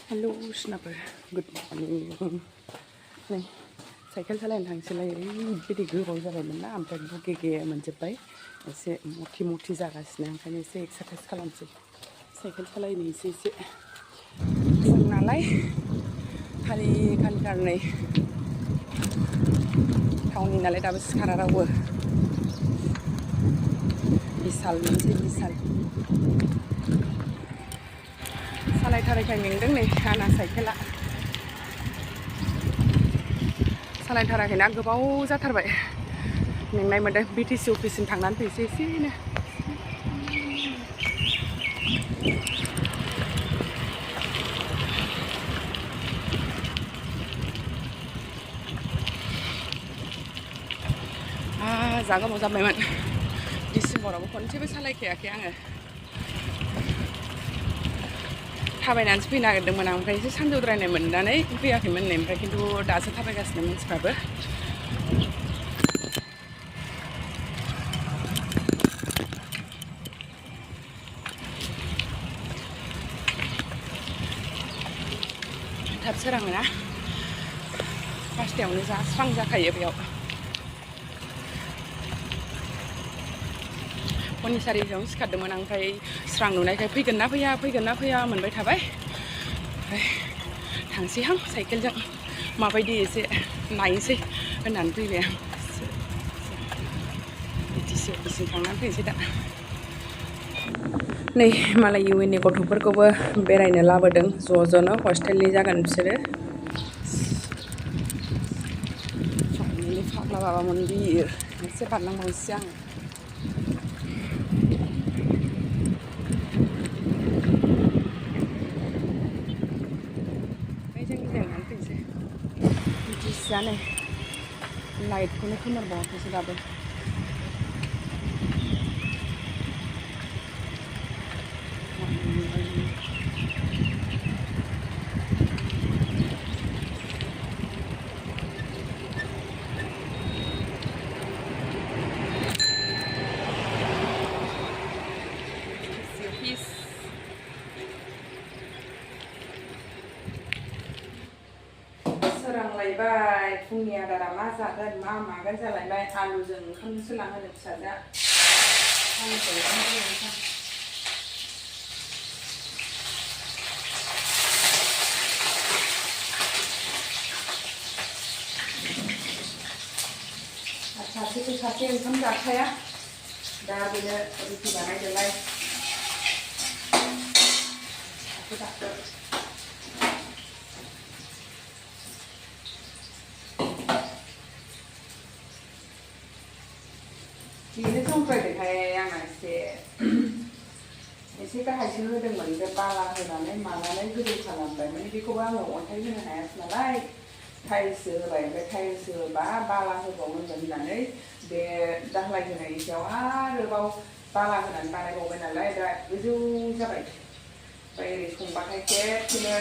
hello सिनाफोर good morning नै cycle सालायनो थांसैलाय ओरैबायदि गोबाव जाबायमोन ना ओमफ्राय बुगे मोनजोब्बाय एसे मथि जागासिनो ओंखायनो एसे एक्सारसाइस खालामसै साइकेल सालायनो एसे जों नालाय खालि नै टाउननि नालाय दाबो सिखारा रावबो बिसाल सालायथाराखै मेंदों नै आंना साइकेला सालायथाराखैना गोबाव जाथारबाय मेंनाय मोनदों बिटिसि अफिससिम थांनानै फैसै एसेनो जा गोबाव जाबायमोन डिसेम्बरावबो खनसेबो सालायखायाखै आङो थाबायनानैसो फैनो नागिरदोंमोन आं ओमफ्राय एसे सानजौद्रायनाय मोननानै फैयाखैमोन नै ओमफ्राय खिन्थु दासो थाबायगासिनो मानसिफ्राबो थाब सोराङो ना 5टायावनो जा स्रां जाखायो बेयाव फुंनि 4टायावनो सिखारदोंमोन आं ओमफ्राय स्रां नुनायखाय फैगोन ना फैया मोनबाय थाबाय ओमफ्राय थांसैहां साइकेलजों माबायदि एसे नायनोसै होननानै फैबाय आं बिटिसि अफिससिम थांनानै फैनोसै दा नै मालाय इउएननि गथ'फोरखौबो बेरायनो लाबोदों ज'नो हस्टेलनि जागोन बिसोरो सपनानि फाग्ला बाबामोन बियो एसे बारनांबावसै आङो बिटिसिया नै लाइटखौनो खोमोरबावाखैसो दाबो सोरांलायबाय फुंनि आदारा मा जागोन मा मागोन जालायबाय आलुजों ओंखामसो लांहोनो फिसाजोआ सासे ओंखाम जाखाया दा बेनो रुटि बानायदोलाय बेनो जंद्रायदोंहाय आंना एसे गाहायसो होदोंमोन बे बाला होनानै मानानै गोजौ खालामबाय माने बेखौबो आङो अन्थाइ होनो हायासै नालाय टाइल्ससो होबाय ओमफ्राय टाइल्स होबा बाला होबावनांगोन होननानै बे दालाय होनायनि सायाव आरोबाव बाला होनानै बानायबावबाय नालाय दा गोजौ जाबाय ओमफ्राय ओरै संबाथाय खेबसेनो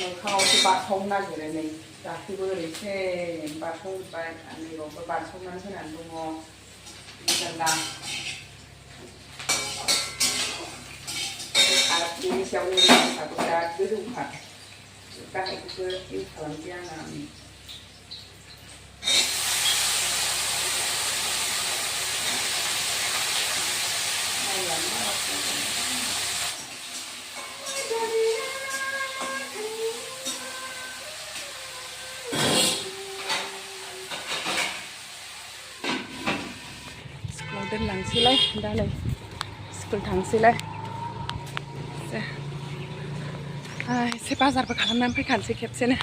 मोखाङावसो बारसावनो नागिरो नै गासैबो ओरैसे बारसावजोब्बाय नैबावबो बारसावनानै होनानै दङ मोजांदा आरो बेनि सायाव नोंथाङाबो बिराद गोजौखा गाहायखौबो इउज खालामसै आङो स्कुलाव दोनलांसैलाय दा नै स्कुल थांसैलाय एसे बाजारबो खालामनानै फैखानोसै खेबसेनो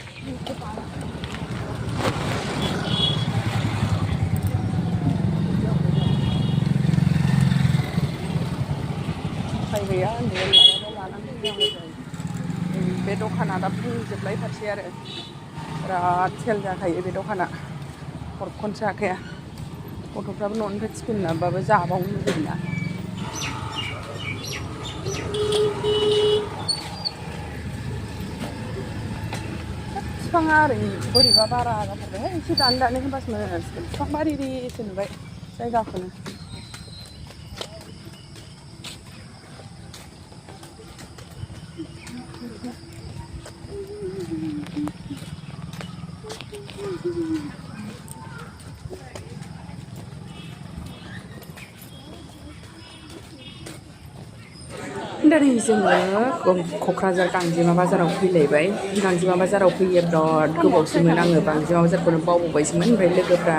उफाय गैया लानानै फैनांगौ बे दखाना दा बुंजोबलायथारसै आरो बिराद सेल जाखायो बे दखाना हरखनोसो हाखाया गथ'फ्राबो न'निफ्राय टिफिन लाबोबाबो जाबावनो लुबैयोना बिफाङा ओरै बोरैबा बारा जाथारबाय एसे दानै होनबासो मोजां जासिगोन बिफां बारिसो नुबाय जायगाखौनो दिनै जोङो क'क्राझार गांजेमा बाजाराव फैलायबाय गांजेमा बाजाराव फैयो बिराद गोबावसैमोन आङो गांजेमा बाजारखौनो बावबावबायसोमोन ओमफ्राय लोगोफ्रा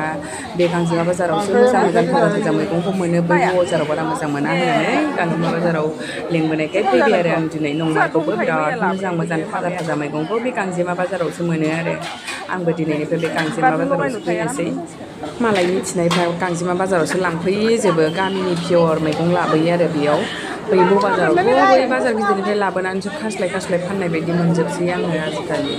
बे गांजेमा बाजारावसो मोजां मोजां थाजा थाजा मैगंखौ मोनो बै बाजाराव बारा मोजां मोना होननानै गांजेमा बाजाराव लेंबोनायखाय फैबाय आरो आं दिनै नंमारगौबो बिराद मोजां मोजां थाजा थाजा मैगंखौ बे गांजेमा बाजारावसो मोनो आरो आंबो दिनैनिफ्राय बे गांजेमा बाजारावसो फैनोसै मालाय मिथिनायफ्रा गांजेमा बाजारावसो लांफैजोबो गामिनि पियर मैगं लाबोयो आरो बेयाव बै बाजारावथ' बै बाजार गिदिरनिफ्राय लाबोनानैसो खास्लाय खास्लाय फाननाय बायदि मोनजोबसै आङो आजिखालि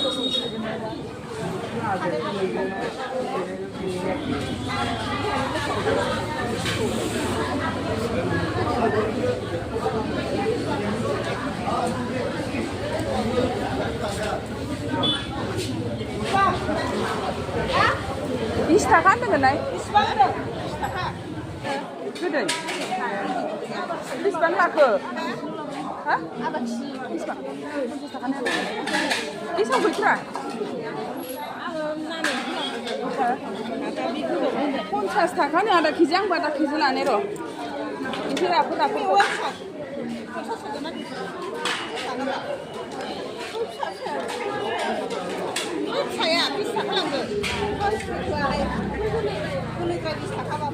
बिस थाखा होनदोंलाय गोदै बेसेबां लाखो हा बेसेबां 50 थाखानि बेसेबां गैथ्रा 50 थाखानि आधा केजि आंबो आधा केजि लाने र' एसे राफोदखौ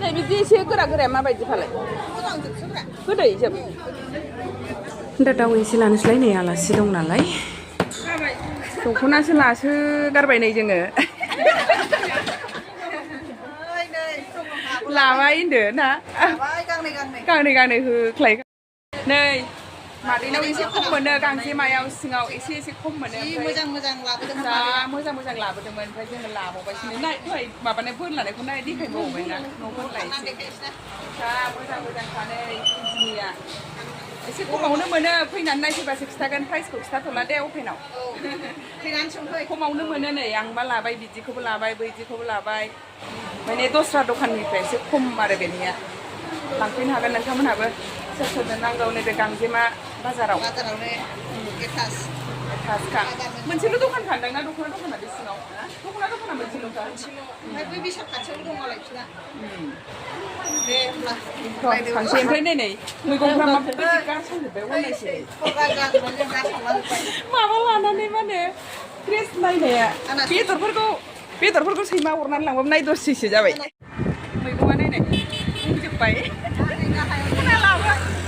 नै बिदि एसे गोरा गोराया माबायदि फालाय गोदै जोब दा दाउ एसे लानोसैलाय नै आलासि दं नालाय दख'नासो लासो गारबाय नै जोङो लाबाय होनदो ना गांनै गांनै होख्लाय नै मादैनाव एसे खम मोनो गांजेमायाव सिङाव एसे खम मोनो मोजां मोजां लाबोदोंमोन मोजां मोजां लाबोदोंमोन ओमफ्राय जोङो लाबावबायसो नाय दहाय माबानाय बोरलानायखौ नाय देखायबावबायना न' बोरलायसै मोजां मोजां खानै जिनिया एसे खमावनो मोनो फैनानै नायफैबासो खिथागोन प्राइसखौ खिथाथ'ला दे अपेनाव फैनानै सोंफै खमावनो मोनो नै आंबा लाबाय बिदिखौबो लाबाय बैदिखौबो लाबाय माने दस्रा दखाननिफ्राय एसे खम आरो बेनिया लांफैनो हागोन नोंथांमोनहाबो सोर सोरनो नांगौ नैबे गांजेमा बाजारावनो एथासखा मोनसेल' दखान खांदों ना दख'ना दखाना बे सिङाव दख'ना मोनसेल'खा ओमफ्राय बै बिसाल खाथियावनो दङ लायफिना दे होमब्ला थांसै ओमफ्राय नै मैगंफ्रा माबायदि गारसांजोब्बाय अनलायसै माबा लानानै मा होनो फ्रेस नायनाया बेदरफोरखौ सैमा अरनानै लांबाबो नायदरसैसो जाबाय मैगङा नायनाय बुंजोब्बाय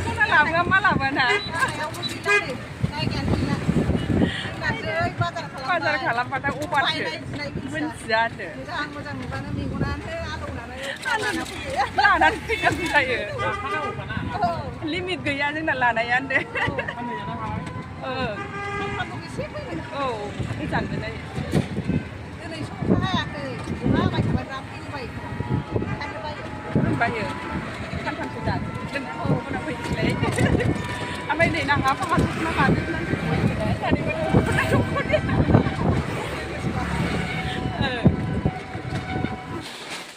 खना लाबोआ मा लाबोना बाजार खालामबाथाय अभारसो मोनथिया मोजां नुबानो मेगनानो आलौनानै लानानै फैनांगौ जायो लिमिट गैया जोंना लानाया होनदो औ मोजांबो जायो दिनै सौखा हायाखै माबाय थाबाय दा फैबाय बायो सानथामसो जागोन उनाव फैनोसैलाय ओमफ्राय नै नाङा फाहामना लाजोबनानै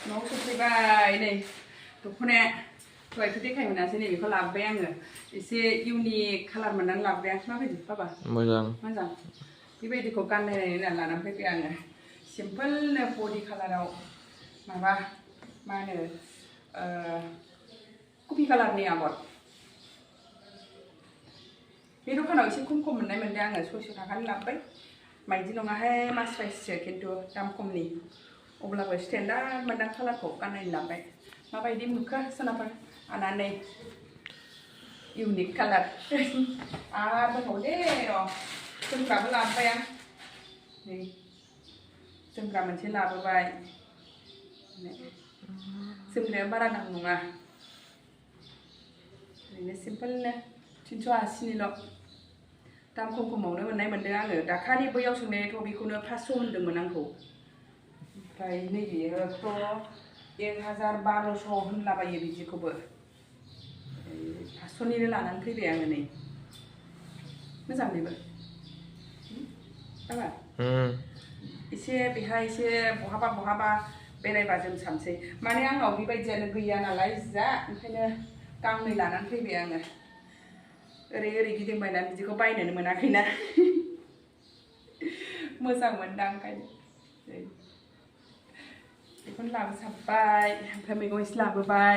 न'आव सफैबाय नै दख'नाया दहायथ' देखाय मोनासै नै बेखौ लाबोबाय आङो एसे इउनिक कालार मोननानै लाबोबाय आं माबायदि बाबा मोजां बेबायदिखौ गाननायनायनो लानानै फैबाय आङो सिम्पोलनो बडि कालाराव माबा मा होनो कफि कालारनि आगर बे दखानाव एसे खम मोननाय मोनदों आङो 600 थाखानि लाबोबाय माइदि नङाहाय मास्राइससो खिन्थु दाम खमनि अब्लाबो स्टेन्डार्ड मोनदां कालारखौ गाननायनो लाबोबाय माबायदि नुखो सोनाफोर आनानै इउनिक कालार आरो दंबावो दे र' जोमग्राबो लाबोबाय आं नै जोमग्रा मोनसे लाबोबाय जोमग्राया बारा दाम नङा ओरैनो सिम्पोलनो 380निल' दाम खमावनो मोननाय मोनदों आङो दाखालि बैयाव सोंनायाथ' बेखौनो 500 होनदोंमोन आंखौ ओमफ्राय नैबेयोथ' 1000-1200 होनलाबायो बिदिखौबो 500निनो लानानै फैबाय आङो नै मोजां बेबो बाबा एसे बेहाय एसे बहाबा बेरायबा जोमसाबसै माने आंनाव बेबायदियानो गैया नालाय जिया ओंखायनो गांनै लानानै फैबाय आङो ओरै गिदिंबायना बिदिखौ बायनोनो मोनाखैना मोजां मोनदां ओंखायनो बेखौनो लाबोसाबबाय ओमफ्राय मैगं एसे लाबोबाय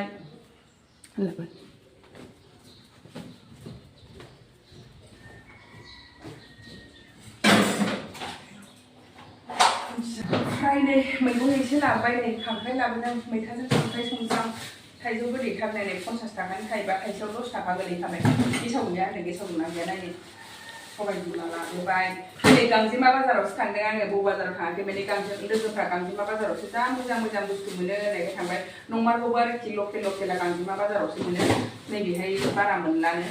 ओमफ्राय नै मैगं एसे लाबाय नै खांख्राइ लाबोदों मैथाजों खांख्राइ संसां थाइजौ गोदैथारनाय नै 50 थाखानि थाइबा थाइसेयाव 10 थाखा गोलैखाबाय गेसाव गैया आरो गेसाव दंना गैया नायनो सबाय बिमा लाबोबाय दिनै गांजेमा बाजारावसो थांदों आङो बबे बाजाराव थाङाखै माने लोगोफ्रा गांजेमा बाजारावसो जा मोजां मोजां बुस्थु मोनो होननायखाय थांबाय नंमारगौबो आरोखि लकेला गांजेमा बाजारावसो मोनो नैबेहाय बारा मोनलानो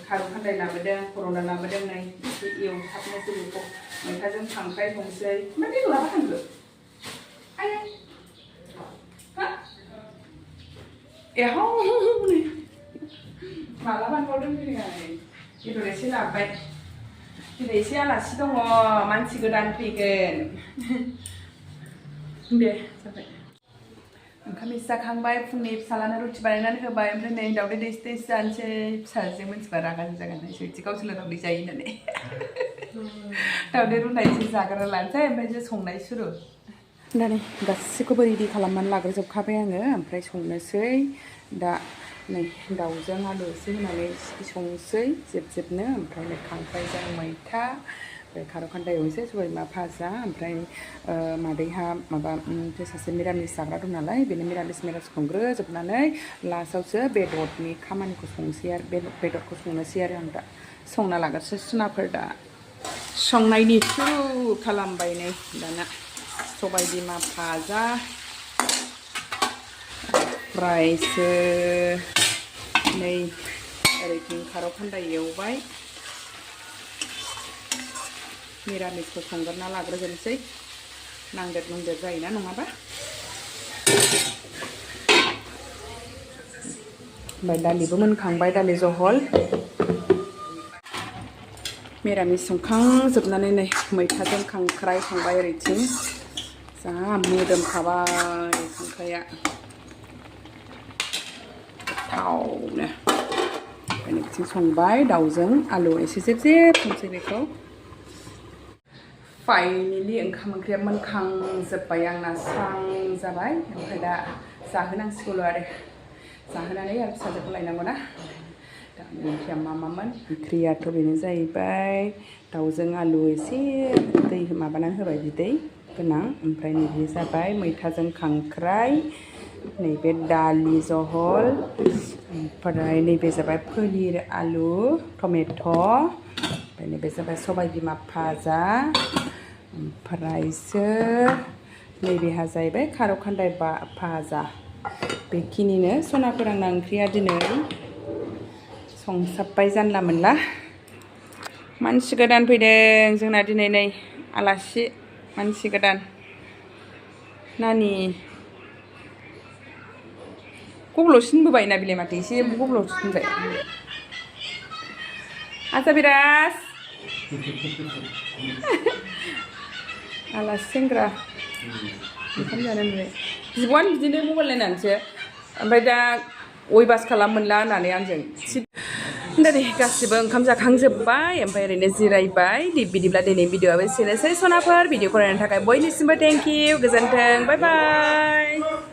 खारौ खान्दाय लाबोदों कर'ला लाबोदों नै एसे एवथाबनोसै बेखौ मैथाजों खांख्राइ संसै माने लाबा थांखो आयै हा एहाव माला बानबावदों फैनानै बेदर एसे लाबोबाय दिनै एसे आलासि दङ मानसि गोदान फैगोन दे जाबाय ओंखाम एसे जाखांबाय फुंनि फिसालानो रुटि बानायनानै होबाय ओमफ्राय नै दावदै दैसे दैसे जानोसै फिसाजों मोनथिबा रागा जागोन बिदि गावसोरल' दावदै जायो होननानै दावदै रुनाय एसे जाग्रा लानोसै ओमफ्रायसो संनाय सुरु दा नै गासैखौबो रेडि खालामनानै लाग्रोजोबखाबाय आङो ओमफ्राय संनोसै दा नै दाउजों आलु एसे होनानै संसै जेबनो ओमफ्राय नै खांख्राइजों मैथा ओमफ्राय खारौ खान्दाय एवनोसै सबाय बिमा भाजा ओमफ्राय मादैहा माबा सासे मिरामिस जाग्रा दं नालाय बेनो मिरामिस संग्रोजोबनानै लास्टआवसो बेदरनि खामानिखौ संसै आरो बेदरखौ संनोसै आरो आं दा संना लाग्रोसै सुनाफोर दा संनायनि सुरु खालामबाय नै दाना सबाय बिमा भाजा ओमफ्रायसो नै ओरैथिं खारौ खान्दाय एवबाय मिरामिसखौ संग्रोना लाग्रोजोबनोसै नांदेर नुंदेर जायोना नङाबा ओमफ्राय दालिबो मोनखांबाय दालि जहल मिरामिस संखांजोबनानै नै मैथाजों खांख्राइ संबाय ओरैथिं जा मोदोमखाबाय खांख्राइया गोथावनो ओमफ्राय बिथिं संबाय दाउजों आलु एसे जेब संसै बेखौ फाइनेलि ओंखाम ओंख्रिया मोनखांजोब्बाय आंना स्रां जाबाय ओमफ्राय दा जाहोनांसिगौल' आरो जाहोनानै आरो फिसाजोखौ लायनांगौ ना दा ओंख्रिया मामोन ओंख्रियाथ' बेनो जाहैबाय दाउजों आलु एसे दै माबानानै होबाय बिदै गोनां ओमफ्राय नैबे जाबाय मैथाजों खांख्राइ नैबे दालि जहल ओमफ्राय नैबे जाबाय पनिर आलु टमेट' ओमफ्राय नैबे जाबाय सबाय बिमा भाजा ओमफ्रायसो नैबेहा जाहैबाय खारौ खान्दाय भाजा बेखिनिनो सनाफोर आंना ओंख्रिया दिनै संसाबबाय जानला मोनला मानसि गोदान फैदों जोंना दिनै नै आलासि मानसि गोदान नानि गब्ल'सिनबोबाय ना बिलाय माथो एसे गब्ल'सिनबाय आसा बिराज आलासि सेंग्रा ओंखाम जानो नुबाय जिब'आनो बिदिनो मबाइल नायनानैसो ओमफ्राय दा अयबास खालाम मोनला होननानै आंजों दा दे गासिबो ओंखाम जाखांजोब्बाय ओमफ्राय ओरैनो जिरायबाय बिदिब्ला दिनै भिडिअ'आबो एसेनोसै सनाफोर भिडिअ'खौ नायनो थाखाय बयनिसिमबो थेंक इउ गोजोन्थों बाय बाय